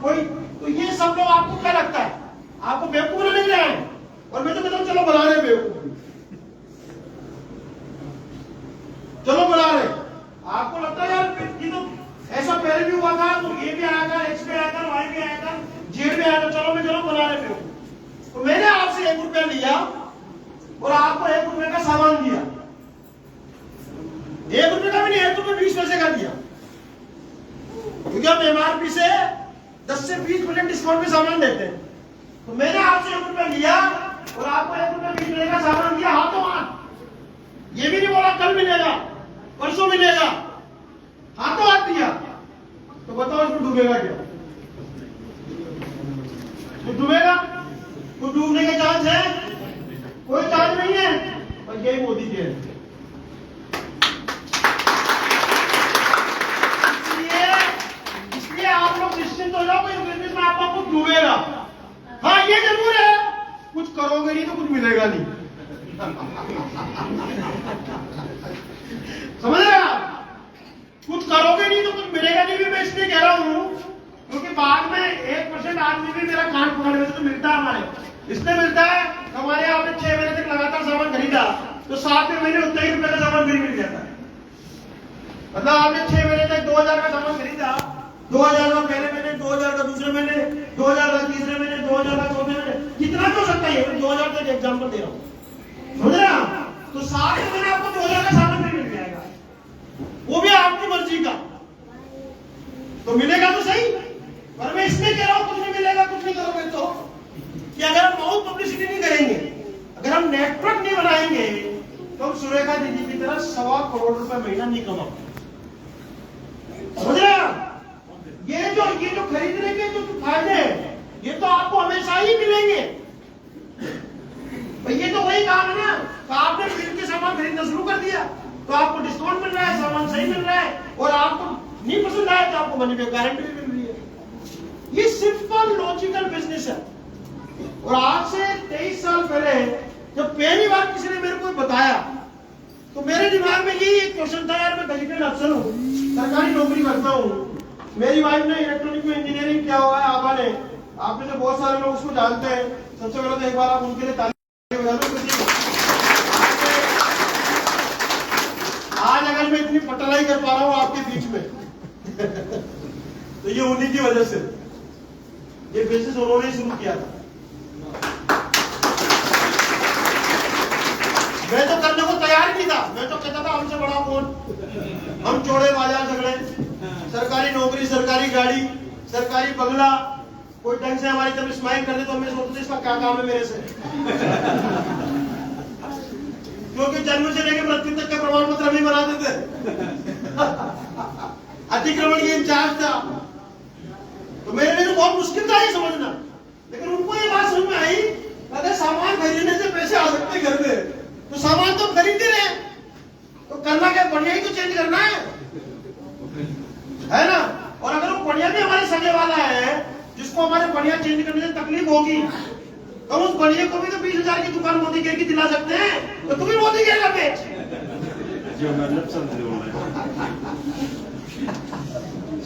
कोई, तो ये सब लोग आपको क्या लगता है, आपको बेवकूफ नहीं रहे हैं? और मैं तो कहता हूं चलो बना रहे बेवकूफ, चलो बना रहे। आपको लगता है यार ये तो ऐसा पहले भी हुआ था, तो ये भी आया था, एक्स भी आया था, वाई भी आया था, जेड भी आया था, चलो बना रहे बेवकूफ। तो मैंने आपसे 1 रुपया लिया और आपको 1 रुपये का सामान दिया, 1 रुपये का भी नहीं, 1 रुपये 20 पैसे का दिया, क्योंकि हम एमआरपी से 10 से 20% डिस्काउंट पे सामान देते हैं। तो मैंने आपसे 1 रुपया लिया और आपको 1 रुपये 20 पैसे का सामान दिया हाथों हाथ। ये भी नहीं बोला कल मिलेगा, परसों मिलेगा, हाथों हाथ दिया। तो बताओ इसमें डूबेगा क्या? तो डूबेगा? तो डूबने के चांस है? कोई चांस नहीं है। और यही मोदी जी है। इसलिए आप लोग निश्चिंत हो जाओ, इस बिजनेस में आपका कुछ डूबेगा। हाँ ये जरूर है, कुछ करोगे नहीं तो कुछ मिलेगा नहीं। समझ रहे आप? कुछ करोगे नहीं तो कुछ मिलेगा नहीं भी मैं इसलिए कह रहा हूं क्योंकि बाद में 1% आदमी भी मेरा कान पकड़ने से तो मिलता है हमारे, इसलिए मिलता है। हमारे आपने 6 महीने तक लगातार सामान खरीदा तो 7वें महीने उतना ही रुपए का सामान फिर मिल जाता है। मतलब आपने 6 महीने तक 2000 का सामान खरीदा, 2000 का पहले महीने, 2000 का दूसरे महीने, 2000 का तीसरे महीने, 2000 का चौथे महीने, कितना तो सकता है। 2000 तक एग्जाम्पल दे रहा हूं, समझ रहे हैं? तो 7वें महीने आपको 2000 का सामान फिर मिल जाएगा, वो भी आपकी मर्जी का। तो मिलेगा तो सही, पर मैं इसलिए कह रहा हूं कुछ नहीं मिलेगा, कुछ नहीं करोगे तो, कि अगर हम बहुत पब्लिसिटी नहीं करेंगे, अगर हम नेटवर्क नहीं बनाएंगे तो हम सुरेखा दीदी की तरह 1.25 करोड़ रुपए महीना नहीं कमा पाएंगे। समझ रहे हैं? ये जो खरीदने के जो फायदे हैं ये तो आपको हमेशा ही मिलेंगे। भाई ये तो वही काम है ना, तो आपने फिल्म के सामान खरीदना शुरू कर दिया तो आपको डिस्काउंट मिल रहा है, सामान सही मिल रहा है, और आपको नहीं पसंद आया तो आपको मनी बैक गारंटी भी मिल रही है। ये सिंपल लॉजिकल बिजनेस है। और आज से 23 साल पहले जब पहली बार किसी ने मेरे को बताया तो मेरे दिमाग में यही एक क्वेश्चन था, यार मैं गजेटेड अफसर हूँ, सरकारी नौकरी करता हूँ, मेरी वाइफ ने इलेक्ट्रॉनिक में इंजीनियरिंग किया हुआ है, आबा ने, आप में से बहुत सारे लोग उसको जानते हैं। सबसे पहले तो एक बार आप उनके लिए ताली बजा दो। आज अगर मैं इतनी पटलाई कर पा रहा हूं आपके बीच में तो ये उन्हीं की वजह से, ये बिजनेस उन्होंने शुरू किया था। मैं तो करने को तैयार नहीं था, मैं तो कहता था हमसे बड़ा कौन, हम चौड़े बाजार झगड़े, सरकारी नौकरी, सरकारी गाड़ी, सरकारी बंगला, कोई ढंग से हमारी तरफ स्माइल कर दे तो हमें सोचते इसका क्या काम है मेरे से। क्योंकि जन्म से लेकर मृत्यु तक के प्रमाण पत्र भी बनाते थे। अतिक्रमण की इंचार्ज था, तो मेरे लिए तो बहुत मुश्किल था ये समझना। लेकिन उनको ये बात समझ में आई, अगर सामान खरीदने से पैसे आ सकते घर में तो सामान तो खरीद ही रहे, तो करना क्या, बढ़िया ही तो चेंज करना है ना। और अगर वो बढ़िया भी हमारे सगे वाला है जिसको हमारे बढ़िया चेंज करने से तकलीफ होगी तो उस बढ़िया को भी तो 20,000 की दुकान मोदी केयर की दिला सकते हैं, तो तुम भी मोदी केयर का बेच।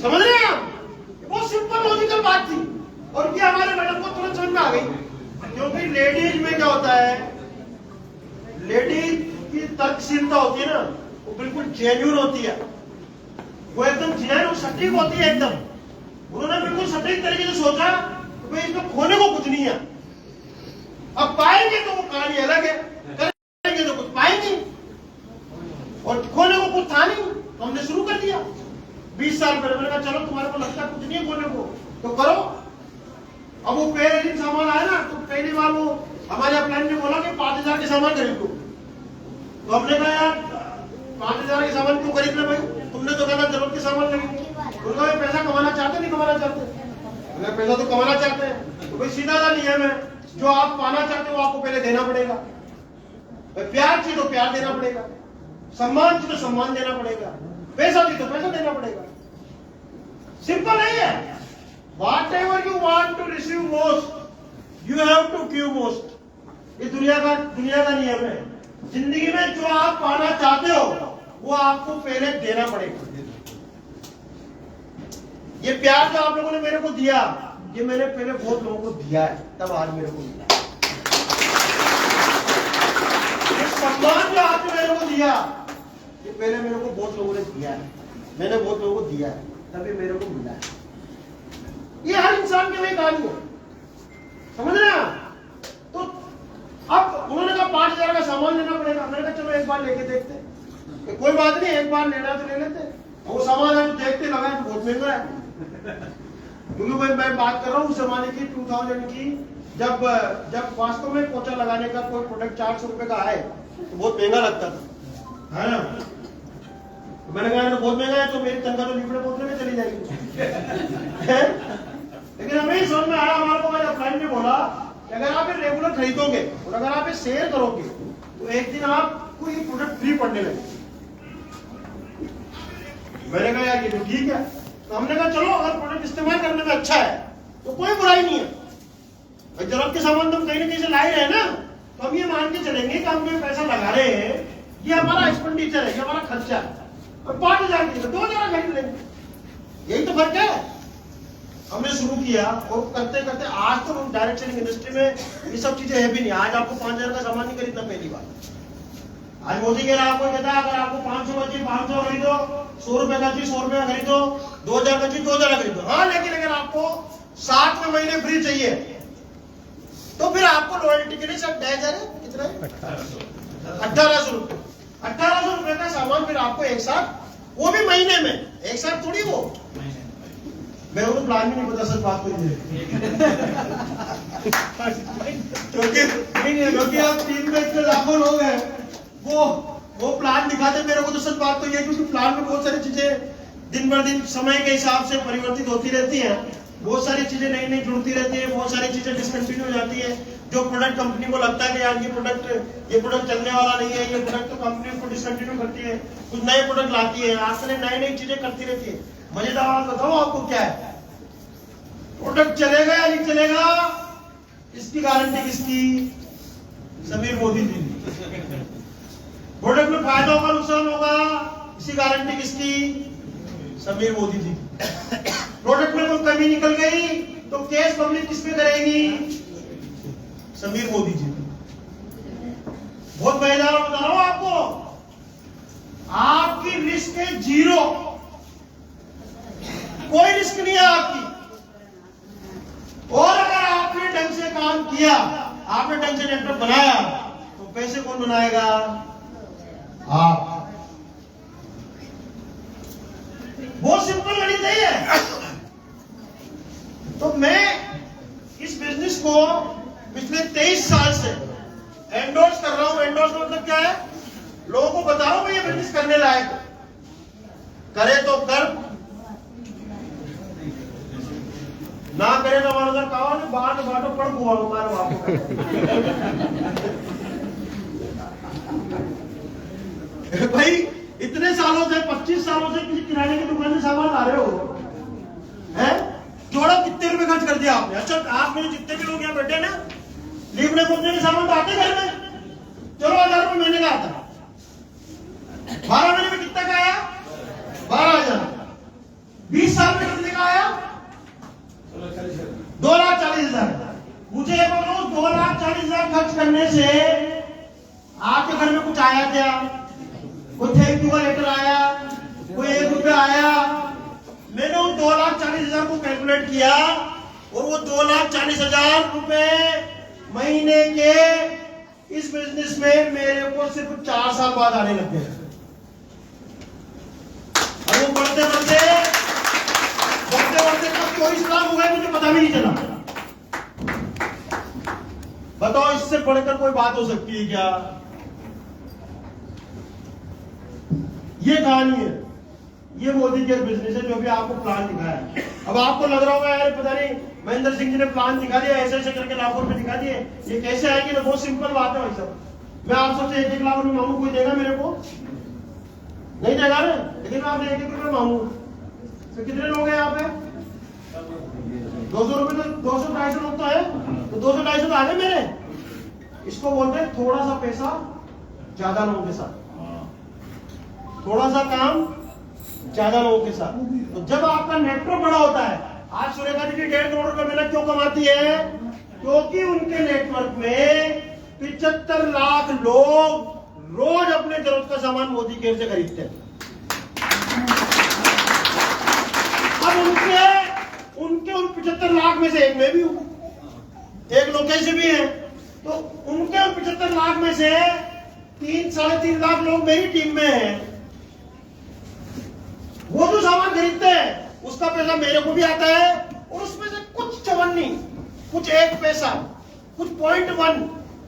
समझ रहे हैं आप? बहुत सिंपल लॉजिकल बात थी और ये हमारे मैडम को तुरंत समझ में आ गई। क्योंकि लेडीज में क्या होता है, लेडीज की तर्कशीलता होती है ना, वो बिल्कुल जेन्युइन होती है, वो एकदम जेन्युइन और सटीक होती है एकदम। उन्होंने बिल्कुल सटीक तरीके से सोचा कि भाई इसमें खोने को कुछ नहीं है, अब पाएंगे तो वो कहानी अलग है, करेंगे तो कुछ पाएंगे, और खोने को कुछ था नहीं तो हमने शुरू कर दिया। 20 साल पहले मैंने कहा चलो तुम्हारे को लगता कुछ नहीं है खोने को तो करो। अब वो पहले दिन सामान आया ना, तो पहली बार वो हमारे अपलाइन ने बोला कि 5,000 के सामान खरीद लो। तो हमने कहा यार 5,000 के सामान क्यों खरीद रहे भाई, तुमने तो कहना जरूरत के सामान खरीदो। उन्होंने पैसा कमाना चाहते नहीं कमाना चाहते, पैसा तो कमाना चाहते हैं, तो भाई सीधा सा नियम है, जो आप पाना चाहते हो आपको पहले देना पड़ेगा। प्यार चाहिए तो प्यार देना पड़ेगा, सम्मान चाहिए तो सम्मान देना पड़ेगा, पैसा चाहिए तो पैसा देना पड़ेगा। सिंपल नहीं है। Whatever you want to receive most, you have to give most. ये दुनिया का नियम है। जिंदगी में जो आप पाना चाहते हो वो आपको पहले देना पड़ेगा। ये प्यार जो आप लोगों ने मेरे को दिया, ये मैंने पहले बहुत लोगों को दिया है, तब आज मेरे को मिला। ये सम्मान जो आपने मेरे को दिया, ये पहले मेरे को बहुत लोगों ने दिया है, मैंने बहुत लोगों को दिया है, तभी मेरे को मिला है। ये हर इंसान के लिए कहानी है, समझ रहे हैं? तो अब उन्होंने कहा 5,000 का सामान लेना पड़ेगा। मैंने कहा चलो एक बार लेके देखते, कोई बात नहीं, एक बार लेना तो ले लेते। वो सामान है देखते लगा तो बहुत महंगा है, क्योंकि मैं बात कर रहा हूँ उस जमाने की 2000 की, जब वास्तव में पोछा लगाने का कोई प्रोडक्ट 400 रुपए का है तो बहुत महंगा लगता था, है ना? तो मैंने कहा तो बहुत महंगा है, तो मेरी तनख्वाह तो लिपड़े पोतने में चली जाएगी। लेकिन हमें समझ में आया, हमारे को मेरे फ्रेंड ने बोला कि अगर आप ये रेगुलर खरीदोगे और अगर आप ये शेयर करोगे तो एक दिन आपको ये प्रोडक्ट फ्री पड़ने लगे। मैंने कहा यार ये तो ठीक है। तो हमने कहा चलो अगर प्रोडक्ट इस्तेमाल करने में अच्छा है तो कोई बुराई नहीं है। भाई जरूरत के सामान तो हम कहीं ना कहीं से ला ही रहे हैं ना, तो हम ये मान के चलेंगे कि हम जो पैसा लगा रहे हैं ये हमारा एक्सपेंडिचर है, ये हमारा खर्चा है, और 5,000 की 2,000 खरीद लेंगे। यही तो फर्क है। हमने शुरू किया और करते करते आज तो हम डायरेक्ट सेलिंग इंडस्ट्री में ये सब चीजें है भी नहीं। आज आपको 5,000 का सामान नहीं खरीदना पहली बार। आज मोदी कह रहा है, आपको कहता है अगर आपको 500 का चाहिए 500 खरीदो, 100 रुपए का चाहिए 100 रुपए का खरीदो, 2,000 का चाहिए 2,000 खरीदो। हाँ, लेकिन अगर आपको 7वें महीने फ्री चाहिए तो फिर आपको लॉयल्टी के लिए सब 10,000 कितना है 1,800 रुपए। 1,800 रुपए का सामान फिर आपको एक साथ, वो भी महीने में, एक साथ थोड़ी वो। मैं वो प्लान भी नहीं पता, सच बात कोई क्योंकि आप टीम में इतने लाखों लोग हैं, वो प्लान दिखाते मेरे को तो सच बात तो ये, क्योंकि प्लान में बहुत सारी चीजें दिन बर दिन समय के हिसाब से परिवर्तित होती रहती हैं, बहुत सारी चीजें नई नई जुड़ती रहती है, बहुत सारी चीजें डिसकंटिन्यू हो जाती है। जो प्रोडक्ट कंपनी को लगता है कि यार ये प्रोडक्ट चलने वाला नहीं है, ये प्रोडक्ट तो कंपनी को डिसकंटिन्यू करती है, कुछ नए प्रोडक्ट लाती है, आजकल नई नई चीजें करती रहती है। मजेदार बात बताओ आपको क्या है, प्रोडक्ट चलेगा या नहीं चलेगा इसकी गारंटी किसकी? समीर मोदी जी। प्रोडक्ट में फायदा होगा नुकसान होगा इसकी गारंटी किसकी? समीर मोदी जी। प्रोडक्ट में कोई कमी निकल गई तो केस पब्लिक किस पे करेगी? समीर मोदी जी। बहुत मजेदार बता रहा हूं आपको, आपकी रिस्क है 0, कोई रिस्क नहीं है आपकी। और अगर आपने ढंग से काम किया, आपने ढंग से नेटवर्क बनाया, तो पैसे कौन बनाएगा? आप। बहुत सिंपल गणित है। तो मैं इस बिजनेस को पिछले 23 साल से एंडोर्स कर रहा हूं। एंडोर्स मतलब क्या है? लोगों को बता रहा हूं ये बिजनेस करने लायक, करे तो कर, ना करे तो हमारा उधर कहा ना बाट बाटो पड़ हुआ हमारे बापू। भाई इतने सालों से 25 सालों से किसी किराने की दुकान से सामान ला रहे हो, हैं? जोड़ा कितने रुपए खर्च कर दिया आपने? अच्छा, आप मेरे जितने भी लोग यहाँ बैठे ना, लीपने पोतने के सामान तो आते घर में, चलो 1,000 रुपए महीने का आता। 12 महीने में कितना का आया? 12,000। 20 साल में कितने का आया? 2,40,000। मुझे ये बोलो, 2,40,000 खर्च करने से आपके घर में कुछ आया क्या? कोई थैंक यू का लेटर आया? कोई 1 रुपया आया? मैंने उन 2,40,000 को कैलकुलेट किया और वो 2,40,000 रुपए महीने के इस बिजनेस में मेरे को सिर्फ 4 साल बाद आने लग गए। और वो बढ़ते बढ़ते कब 24 लाख हो गए मुझे पता भी नहीं चला। बताओ, इससे बढ़कर कोई बात हो सकती है क्या? ये कहानी है, ये मोदी के बिजनेस है जो भी आपको प्लान दिखाया है। अब आपको लग रहा होगा यार पता नहीं महेंद्र सिंह जी ने प्लान दिखा दिया, ऐसे ऐसे करके लाखों रुपए दिखा दिए, ये कैसे आएगी? ना बहुत सिंपल बात है भाई साहब। मैं आप सबसे 1-1 लाख रुपए मांगू, कोई देगा मेरे को? नहीं देगा ना। लेकिन मैं आपसे 1-1 रुपए मांगू तो कितने लोग हैं यहाँ पे? 200 रुपए तो 200-250 लोग तो है, तो 200-250 तो आ गए मेरे। इसको बोलते हैं थोड़ा सा पैसा ज्यादा लोगों के साथ, थोड़ा सा काम ज्यादा लोगों के साथ। तो जब आपका नेटवर्क बड़ा होता करोड़ रुपए महीना क्यों कमाती है? क्योंकि उनके नेटवर्क में 75 लाख लोग रोज अपने जरूरत का सामान मोदी केयर से खरीदते हैं। अब उनके उन 75 लाख में से एक मैं भी हूं, एक लोकेश भी है, तो उनके उन 75 लाख में से 3-3.5 लाख लोग मेरी टीम में हैं। वो जो सामान खरीदते हैं उसका पैसा मेरे को भी आता है, और उसमें से कुछ चवन्नी, कुछ 1 पैसा, कुछ 0.1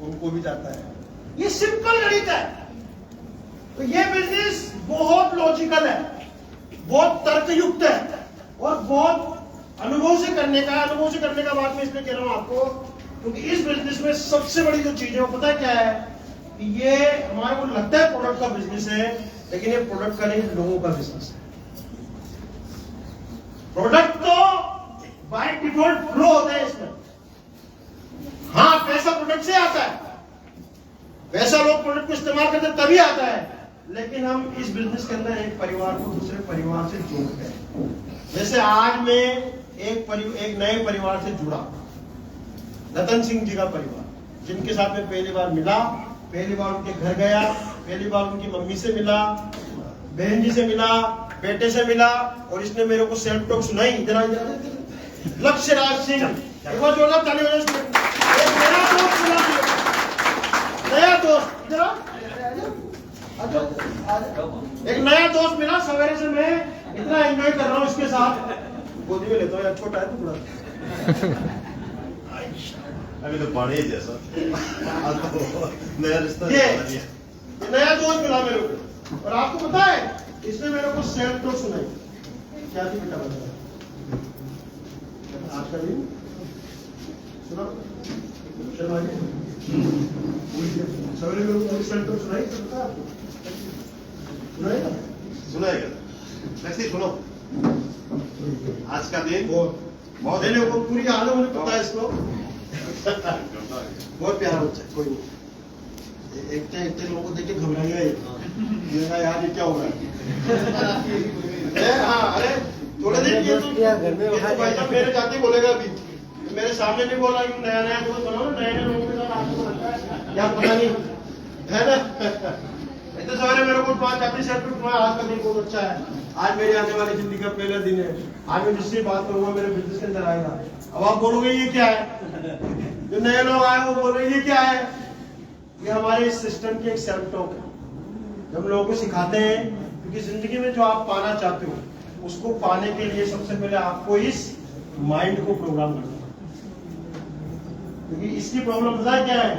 उनको भी जाता है। ये सिंपल गणित है। तो ये बिजनेस बहुत लॉजिकल है, बहुत तर्कयुक्त है, और बहुत अनुभव से करने का बात मैं इसलिए कह रहा हूं आपको, क्योंकि इस बिजनेस में सबसे बड़ी जो चीज है वो पता है क्या है? कि ये हमारे को लगता है प्रोडक्ट का बिजनेस है, लेकिन ये प्रोडक्ट का नहीं, लोगों का बिजनेस है। प्रोडक्ट तो बाय डिफॉल्ट फ्लो होता है इसमें। हाँ, पैसा प्रोडक्ट से आता है, पैसा लोग प्रोडक्ट को इस्तेमाल करते तभी आता है, लेकिन हम इस बिजनेस के अंदर एक परिवार को दूसरे परिवार से जोड़ते हैं। जैसे आज मैं एक नए परिवार से जुड़ा, रतन सिंह जी का परिवार, जिनके साथ मैं पहली बार मिला, पहली बार उनके घर गया, पहली बार उनकी मम्मी से मिला, बहन जी से मिला, बेटे से मिला, और इसने मेरे को सेल्फ टॉक सुनाई। इधर लक्ष्य राज सिंह, एक बार जोरदार ताली बजाओ। एक नया दोस्त मिला, नया दोस्त, इधर एक नया दोस्त मिला। सवेरे से मैं इतना एंजॉय कर रहा हूँ इसके साथ, गोदी में लेता हूँ यार, छोटा है तो थोड़ा, अभी तो बड़े जैसा नया रिश्ता। ये नया दोस्त मिला मेरे को, और आपको पता है इसने मेरे को सेल्फ टॉक सुनाई। क्या थी बेटा, बता आज का दिन सुना, सवेरे मेरे को सेल्फ टॉक सुनाई। सुनाएगा नेक्स्ट सुनो। आज का दिन बहुत देने को पूरी हालत मुझे पता है इसको। बहुत प्यारा बच्चा, कोई नहीं। एक लोगों को देख के घबराएगा यार, ये क्या हो रहा है? हाँ, अरे थोड़े दिन ये तो भाई साहब मेरे जाते बोलेगा अभी, मेरे सामने नहीं बोला कि नया नया दोस्त बनाओ, नए नए लोगों के साथ आपको लगता है या पता नहीं है ना। इतने सवेरे मेरे को 5 जाती सेट में, आज का दिन बहुत अच्छा है, आज मेरी आने वाली जिंदगी का पहला दिन है, आज मैं जिससे बात करूंगा मेरे बिजनेस के अंदर आएगा। अब आप बोलोगे ये क्या है? जो नए लोग आए वो बोल रहे ये क्या है? ये हमारे इस सिस्टम की एक सेल्फ टॉक है, जब हम लोगों को सिखाते हैं, क्योंकि जिंदगी में जो आप पाना चाहते हो उसको पाने के लिए सबसे पहले आपको इस माइंड को प्रोग्राम करना है। क्योंकि इसकी प्रॉब्लम पता है क्या है?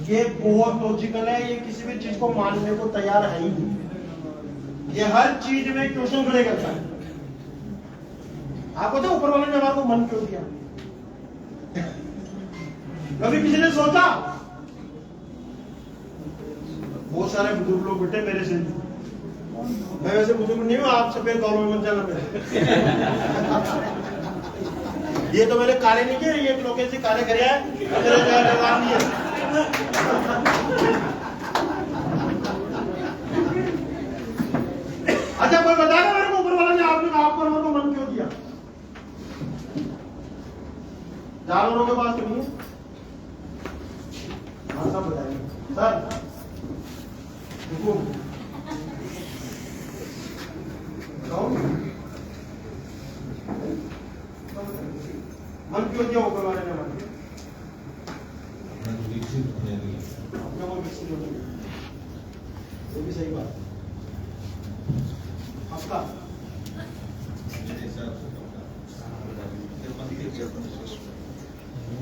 ये बहुत लॉजिकल है, ये किसी भी चीज को मानने को तैयार है ही नहीं, ये हर चीज में क्वेश्चन खड़े करता है। आपको तो ऊपर वाले ने हमारे को मन क्यों दिया? कभी किसी ने सोचा? बहुत सारे बुजुर्ग लोग बैठे मेरे से, मैं वैसे बुजुर्ग नहीं हूं, आप सफेद बालों में मत जाना मेरे। ये तो मैंने कार्य नहीं किया, ये लोकेश जी कार्य करे है, नहीं है। अच्छा, कोई बताएगा मेरे को ऊपर वाला ने आपको मेरे को मन क्यों दिया? जानवरों के पास तो नहीं है। हाँ, सब बताएंगे सर। मन क्यों दिया ऊपर वाले ने? मन ये भी सही बात है। आपका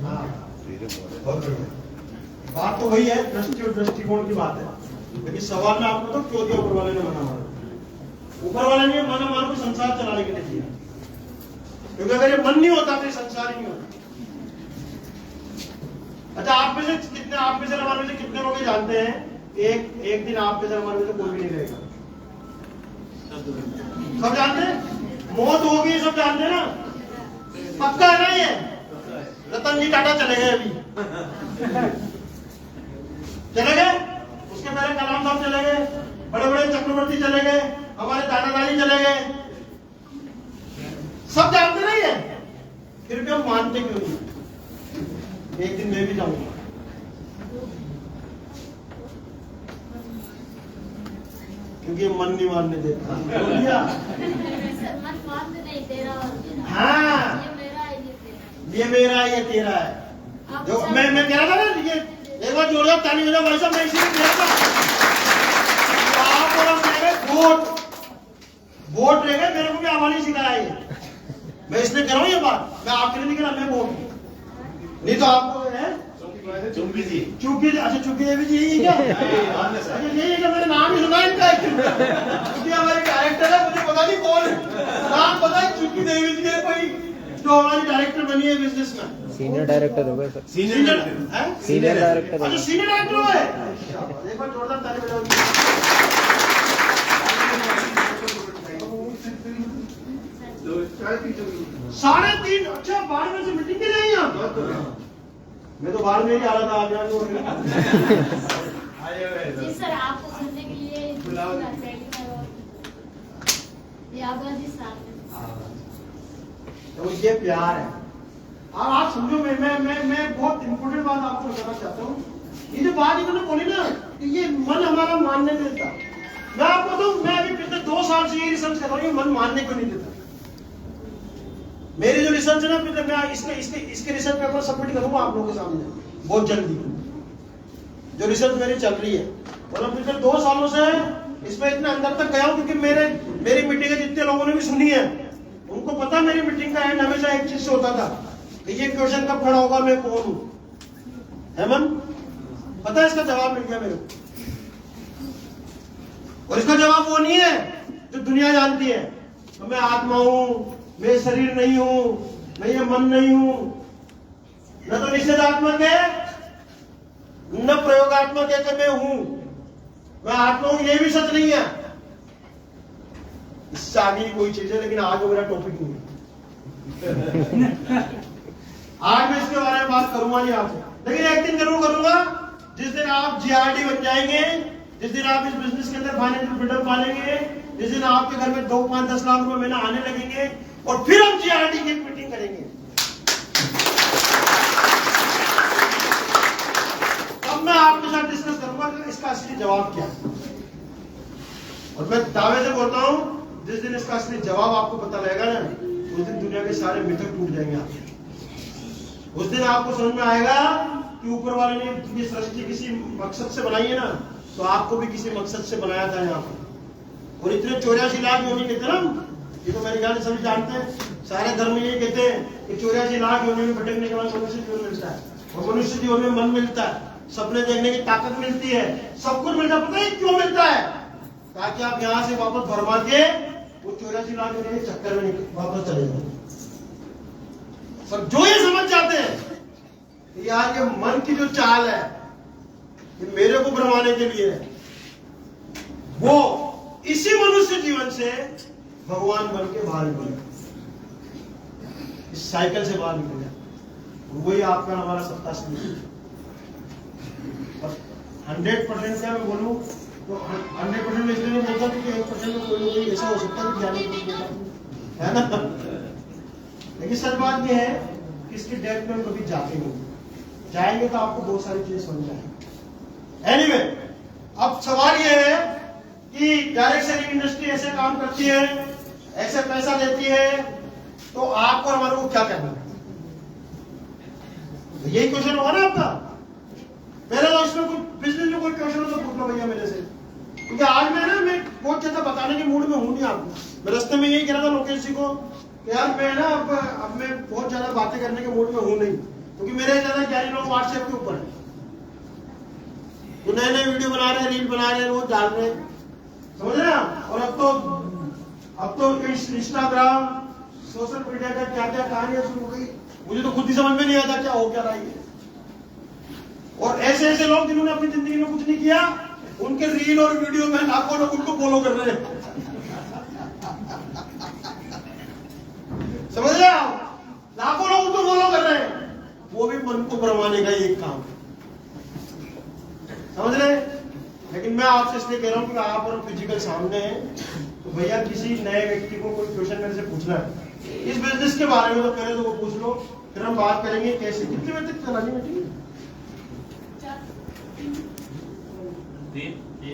हाँ, बात तो वही है, दृष्टि और दृष्टिकोण की बात है। लेकिन सवाल में आपको तो क्यों दिया ऊपर वाले ने? मना मारा ऊपर वाले ने, मना मार को संसार चलाने के लिए दिया, क्योंकि अगर ये मन नहीं होता तो संसार ही नहीं होता। अच्छा, आप में से हमारे में से कितने लोग जानते हैं एक दिन आप में से हमारे में से कोई भी नहीं रहेगा? सब जानते हैं, मौत होगी, सब जानते हैं ना, पक्का है ना? ये रतन जी टाटा चले गए, अभी चले गए, उसके पहले कलाम साहब चले गए, बड़े बड़े चक्रवर्ती चले गए, हमारे दादा दादी चले गए, सब जानते नहीं है। फिर भी हम मानते क्यों नहीं? एक दिन मैं भी जाऊंगा। क्योंकि मन नहीं मानने देता। मन मानने नहीं दे रहा। हाँ, ये मेरा है, ये तेरा ये मेरा है, ये तेरा है। है। जो मैं कह रहा था ना, ये एक बार जोड़ जाओ, ताली बजाओ भाई साहब, मैं इसीलिए कह रहा था। आप और हम रह गए वोट रह गए, मेरे को भी आवानी सिखाया ये। मैं इसलिए कह रहा हूँ ये बात, मैं आपके लिए नहीं कह रहा, मैं वोट नहीं तो आपको है चुम्बी जी। चूकी, अच्छा चूकी देवी जी यही है क्या? अच्छा यही है क्या? मेरा नाम ही सुना है इनका, क्योंकि हमारे डायरेक्टर है, मुझे पता नहीं कौन है, नाम पता है चूकी देवी जी है कोई, जो हमारी डायरेक्टर बनी है बिजनेस में। सीनियर डायरेक्टर हो गए सर। Senior senior director. अच्छा सीनियर डायरेक्टर हुआ है। एक बार जोरदार ताली बजाओ। 3:30। अच्छा बाड़मेर से मीटिंग के लिए आई आप? मैं तो बाड़मेर ही आ रहा था, आप यहाँ क्यों? जी सर, आपको सुनने के लिए यादव जी साथ में। तो ये प्यार है। अब आप समझो, मैं बहुत इंपोर्टेंट बात आपको बताना चाहता हूँ। ये जो बात इन्होंने बोली ना कि ये मन हमारा मानने नहीं देता, मैं आपको तो मैं अभी पिछले 2 साल से ये रिसर्च कर रहा हूँ, ये मन मानने क्यों नहीं देता। मेरी जो रिसर्च है ना, फिर मैं इसके रिसर्च पेपर सबमिट करूंगा आप लोगों के सामने बहुत जल्दी, जो रिसर्च मेरी चल रही है। और अब पिछले 2 सालों से इसमें इतने अंदर तक गया हूं, क्योंकि मेरी मीटिंग जितने लोगों ने भी सुनी है, उनको पता मेरी मीटिंग का एंड हमेशा एक चीज से होता था कि ये क्वेश्चन कब खड़ा होगा, मैं कौन हूं। हेमंत, पता है इसका जवाब मिल गया मेरे को, और इसका जवाब वो नहीं है जो दुनिया जानती है, तो मैं आत्मा हूं, मैं शरीर नहीं हूं, मैं ये मन नहीं हूं, न तो निषेधात्मक है न प्रयोगात्मक है कि मैं हूं, मैं आत्मा हूं, ये भी सच नहीं है। इससे आगे ही कोई चीज है, लेकिन आज वो मेरा टॉपिक नहीं है। आज मैं इसके बारे में बात करूंगा नहीं आपसे, लेकिन एक दिन जरूर करूंगा, जिस दिन आप जीआरडी बन जाएंगे, जिस दिन आप इस बिजनेस के अंदर फाइनेंशियल फ्रीडम पालेंगे, जिस दिन आपके घर में 2, 5, 10 लाख रुपए महीना आने लगेंगे, और फिर हम जीआरडी की एक मीटिंग करेंगे, तब मैं आपके साथ डिस्कस करूंगा कि इसका असली जवाब क्या है। और मैं दावे से बोलता हूं, जिस दिन इसका असली जवाब आपको पता लगेगा ना, उस दिन दुनिया के सारे मिथक टूट जाएंगे आपके। उस दिन आपको समझ में आएगा कि ऊपर वाले ने ये सृष्टि किसी मकसद से बनाई है ना, तो आपको भी किसी मकसद से बनाया था यहाँ पर। और इतने 84 लाख योनि कहते हैं ना, ये तो मेरे ख्याल से सभी जानते हैं, सारे धर्म ये कहते हैं कि 84 लाख योनि में भटकने के बाद मनुष्य जीवन मिलता है, और मनुष्य जीवन में मन मिलता है, सपने देखने की ताकत मिलती है, सब कुछ मिलता है। पता है क्यों मिलता है? ताकि आप यहाँ से वापस भरमा के वो 84 लाख योनि के चक्कर में वापस चले जाए। पर जो ये समझ जाते हैं कि यार ये मन की जो चाल है ये मेरे को भरमाने के लिए है, वो इसी मनुष्य जीवन से भगवान बन के बाहर निकल, इस साइकिल से बाहर निकल जाए, वही आपका हमारा सत्ता से 100% क्या मैं बोलूं तो 100% में इसलिए नहीं बोलता क्योंकि 1% में कोई ऐसा हो सकता है कि ज्ञान है ना। लेकिन सच बात यह है कि इसके डेप्थ में हम कभी जाते नहीं, जाएंगे तो आपको बहुत सारी चीजें समझ आएंगी। एनीवे, अब सवाल यह है कि डायरेक्ट सेलिंग इंडस्ट्री ऐसे काम करती है, ऐसे पैसा देती है, तो आपको और हमारे को क्या करना है? यही क्वेश्चन होगा ना आपका। पहले तो इसमें कोई बिजनेस में कोई क्वेश्चन हो तो पूछ लो भैया मेरे से, क्योंकि आज मैं ना मैं बहुत ज्यादा बताने के मूड में हूं नहीं आपको। मैं रास्ते में यही कह रहा था लोकेश जी को कि यार मैं ना अब मैं बहुत ज्यादा बातें करने के मूड में हूं नहीं, क्योंकि मेरे ज्यादा ज्ञानी लोग व्हाट्सएप के ऊपर है, तो नए वीडियो बना रहे हैं, रील बना रहे हैं, रोज डाल रहे हैं, समझ रहे हैं। और अब तो इंस्टाग्राम सोशल मीडिया का क्या क्या कहानियां शुरू हो गई, मुझे तो खुद ही समझ में नहीं आता क्या हो क्या रहा है। और ऐसे ऐसे लोग जिन्होंने अपनी जिंदगी में कुछ नहीं किया, उनके रील और वीडियो में लाखों लोग उनको फॉलो कर रहे हैं, समझ रहे आप? लाखों लोग उनको फॉलो कर रहे हैं, वो भी मन को भरमाने का एक काम, समझ रहे? लेकिन मैं आपसे इसलिए कह रहा हूं कि आप और फिजिकल सामने हैं, तो भैया किसी नए व्यक्ति को कोई क्वेश्चन मेरे से पूछना है इस बिजनेस के बारे में तो पहले तो वो पूछ लो, फिर हम बात करेंगे कैसे कितने बजे तक चलानी मीटिंग। 4 3